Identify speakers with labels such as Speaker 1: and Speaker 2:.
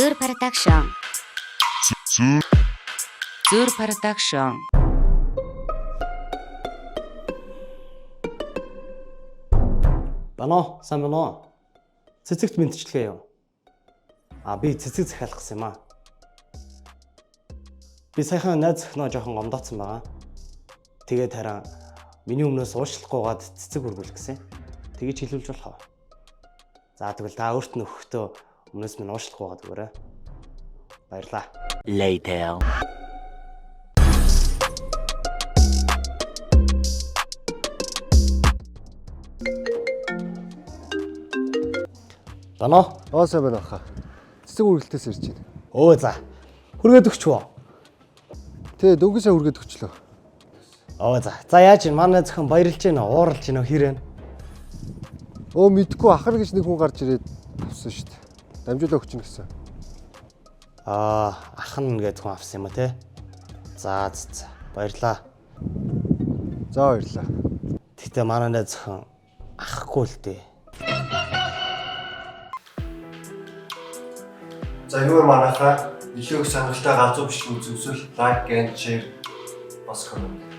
Speaker 1: Зөөр Production. Зөөр Production.
Speaker 2: Бано, сайн байна уу? Цэцэгт мэдчилгээ юу? Би цэцэг захиалах гэсэн юм аа. Би саяхан найз охиноо жоохон гомдоцсон байгаа. Тэгээд харин миний өмнөөс уучлахгүй гад цэцэг хүргүүл гэсэн. Тэгэж хэлүүлж болох уу? За тэгвэл та өөрт нь өгөхдөө өмнөөс минь уучлахгүй гад өгөөрэй. Баярлаа.
Speaker 3: Later.
Speaker 2: Бано.
Speaker 4: Сайн байна хаа. Цэцэг үргэлтээс ирж байна.
Speaker 2: За. Хүргээд өгчвөө.
Speaker 4: Тэ дөнгөсөө хүргээд өгчлөө.
Speaker 2: За. За яаж ийн манай зөвхөн баярлж гинэ, ууралж гинэ хэрэг.
Speaker 4: Мэдгүй ахар гэж нэг хүн гарч ирээд авсан шүү дээ. Дамжуулаа өгч гэсэн.
Speaker 2: Ахна гэдэг хүн авсан юм а те. За. Баярлаа.
Speaker 4: За баярлаа.
Speaker 2: Тэгтээ манай найз зөвхөн ахгүй л дээ.
Speaker 5: За юу манайхаа илүү их сонирхолтой галзуу бичлэг үзвэл лайк and share бас comment